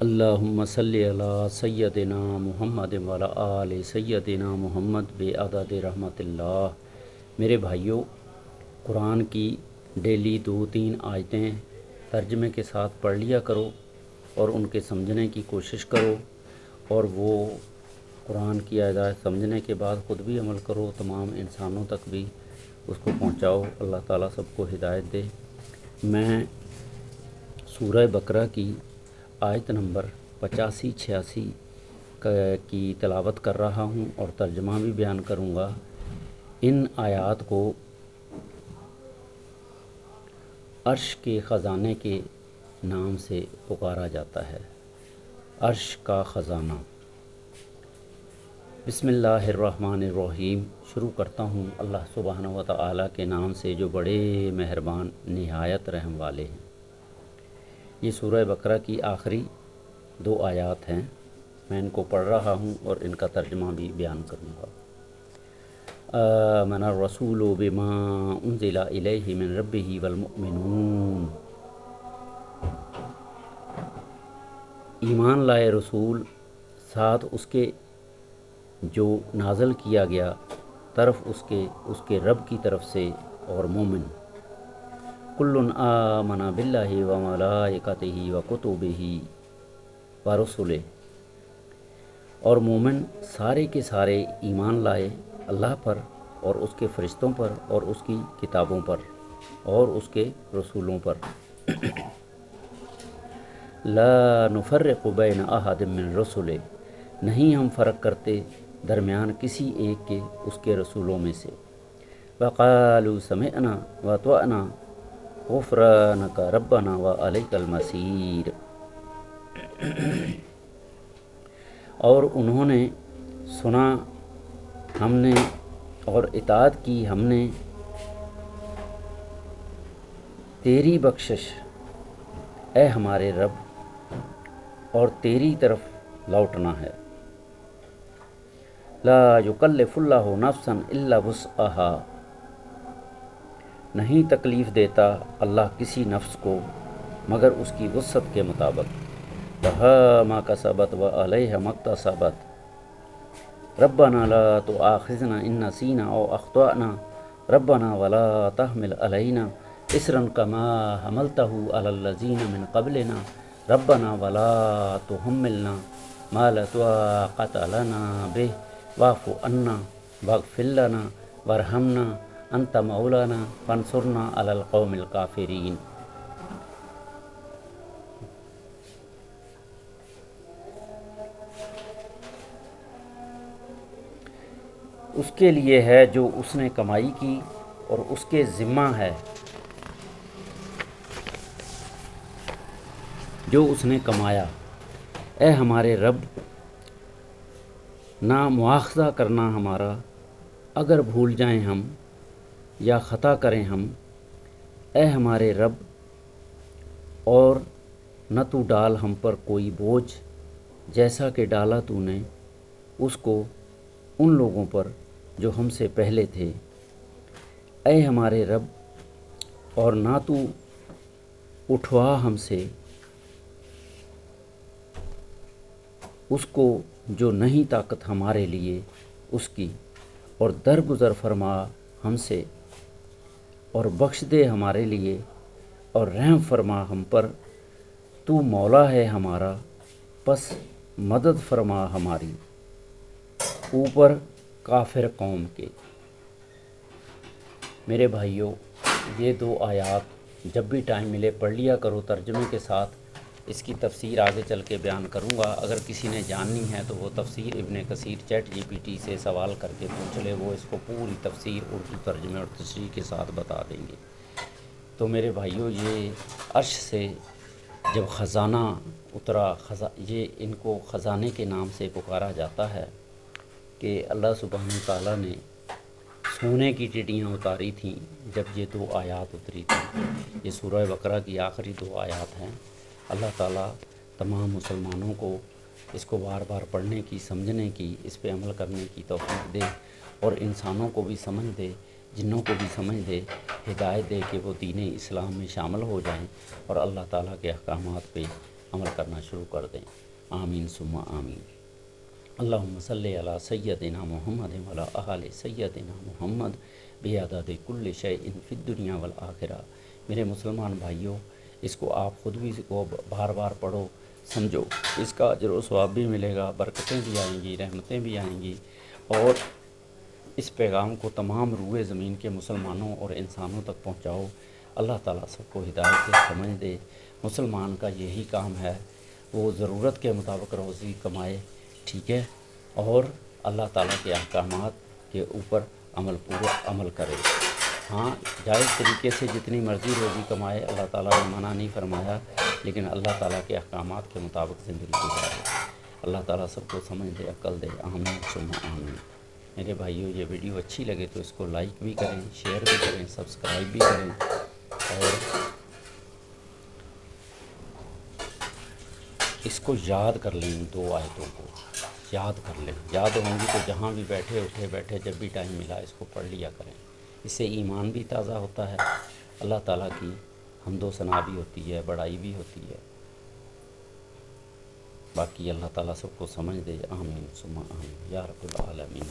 اللہم صلی علی سیدنا محمد وعلی آل سیدنا محمد بعدد رحمت اللہ۔ میرے بھائیوں، قرآن کی ڈیلی 2-3 آیتیں ترجمے کے ساتھ پڑھ لیا کرو اور ان کے سمجھنے کی کوشش کرو، اور وہ قرآن کی آیات سمجھنے کے بعد خود بھی عمل کرو، تمام انسانوں تک بھی اس کو پہنچاؤ۔ اللہ تعالیٰ سب کو ہدایت دے۔ میں سورہ بقرہ کی آیت نمبر 85-86 کی تلاوت کر رہا ہوں اور ترجمہ بھی بیان کروں گا۔ ان آیات کو عرش کے خزانے کے نام سے پکارا جاتا ہے۔ عرش کا خزانہ۔ بسم اللہ الرحمن الرحیم۔ شروع کرتا ہوں اللہ سبحانہ و تعالیٰ کے نام سے جو بڑے مہربان نہایت رحم والے ہیں۔ یہ سورہ بقرہ کی آخری 2 آیات ہیں۔ میں ان کو پڑھ رہا ہوں اور ان کا ترجمہ بھی بیان کروں گا۔ آمن الرسول بما انزل الیہ من ربہ والمؤمنون۔ ایمان لائے رسول ساتھ اس کے جو نازل کیا گیا طرف اس کے رب کی طرف سے، اور مومن۔ کل آمن باللہ وملائکتہ وکتبہ ورسلہ۔ اور مومن سارے کے سارے ایمان لائے اللہ پر اور اس کے فرشتوں پر اور اس کی کتابوں پر اور اس کے رسولوں پر۔ لا نفرق بین احد من رسلہ۔ نہیں ہم فرق کرتے درمیان کسی ایک کے اس کے رسولوں میں سے۔ وقالوا سمعنا واطعنا غفرانک ربنا والیک المصیر۔ اور انہوں نے سنا ہم نے اور اطاعت کی ہم نے، تیری بخشش اے ہمارے رب، اور تیری طرف لوٹنا ہے۔ لا یکلف اللہ نفسا الا وسعہا۔ نہیں تکلیف دیتا اللہ کسی نفس کو مگر اس کی وسعت کے مطابق۔ لہا ما کسبت وعلیہا ما اکتسبت۔ ربنا لا تؤاخذنا ان نسینا او اخطأنا ربنا ولا تحمل علینا اصرا کما حملتہ علی الذین من قبلنا ربنا ولا تحملنا ما لا طاقۃ لنا بہ واعف عنا واغفر لنا وارحمنا انت مولانا فانصرنا علی القوم الکافرین۔ اس کے لیے ہے جو اس نے کمائی کی اور اس کے ذمہ ہے جو اس نے کمایا۔ اے ہمارے رب، نہ مواخذہ کرنا ہمارا اگر بھول جائیں ہم یا خطا کریں ہم۔ اے ہمارے رب، اور نہ تو ڈال ہم پر کوئی بوجھ جیسا کہ ڈالا تو نے اس کو ان لوگوں پر جو ہم سے پہلے تھے۔ اے ہمارے رب، اور نہ تو اٹھوا ہم سے اس کو جو نہیں طاقت ہمارے لیے اس کی، اور درگزر فرما ہم سے اور بخش دے ہمارے لیے اور رحم فرما ہم پر۔ تو مولا ہے ہمارا، پس مدد فرما ہماری اوپر کافر قوم کے۔ میرے بھائیوں، یہ 2 آیات جب بھی ٹائم ملے پڑھ لیا کرو ترجمے کے ساتھ۔ اس کی تفسیر آگے چل کے بیان کروں گا۔ اگر کسی نے جاننی ہے تو وہ تفسیر ابن کثیر ChatGPT سے سوال کر کے پوچھ لے، وہ اس کو پوری تفسیر اردو ترجمے اور تشریح کے ساتھ بتا دیں گے۔ تو میرے بھائیوں، یہ عرش سے جب خزانہ اترا، یہ ان کو خزانے کے نام سے پکارا جاتا ہے کہ اللہ سبحانہ تعالیٰ نے سونے کی ٹڈیاں اتاری تھیں جب یہ 2 آیات اتری تھیں۔ یہ سورہ بقرہ کی آخری 2 آیات ہیں۔ اللہ تعالیٰ تمام مسلمانوں کو اس کو بار بار پڑھنے کی، سمجھنے کی، اس پہ عمل کرنے کی توفیق دے، اور انسانوں کو بھی سمجھ دے، جنوں کو بھی سمجھ دے، ہدایت دے کہ وہ دین اسلام میں شامل ہو جائیں اور اللہ تعالیٰ کے احکامات پہ عمل کرنا شروع کر دیں۔ آمین ثم آمین۔ اللہم صلی علی سیدنا محمد وعلی آل سیدنا محمد بعدد کل شیء فی الدنیا والآخرہ۔ میرے مسلمان بھائیوں، اس کو آپ خود بھی اس کو بار بار پڑھو، سمجھو، اس کا اجر و ثواب بھی ملے گا، برکتیں بھی آئیں گی، رحمتیں بھی آئیں گی، اور اس پیغام کو تمام روئے زمین کے مسلمانوں اور انسانوں تک پہنچاؤ۔ اللہ تعالیٰ سب کو ہدایت سے سمجھ دے۔ مسلمان کا یہی کام ہے، وہ ضرورت کے مطابق روزی کمائے، ٹھیک ہے، اور اللہ تعالیٰ کے احکامات کے اوپر پورا عمل کرے۔ ہاں، جائز طریقے سے جتنی مرضی روزی کمائے، اللہ تعالیٰ نے منع نہیں فرمایا، لیکن اللہ تعالیٰ کے احکامات کے مطابق زندگی گزارے۔ اللہ تعالیٰ سب کو سمجھ دے، عقل دے۔ آمین ثم آمین۔ میرے بھائیوں، یہ ویڈیو اچھی لگے تو اس کو لائک بھی کریں، شیئر بھی کریں، سبسکرائب بھی کریں، اور اس کو یاد کر لیں، ان 2 آیتوں کو یاد کر لیں، یاد ہوں گی تو جہاں بھی بیٹھے اٹھے بیٹھے جب بھی ٹائم ملا اس کو پڑھ لیا کریں۔ اس سے ایمان بھی تازہ ہوتا ہے، اللہ تعالیٰ کی حمد و ثنا بھی ہوتی ہے، بڑائی بھی ہوتی ہے۔ باقی اللہ تعالیٰ سب کو سمجھ دے۔ آمین ثم آمین یا رب العالمین۔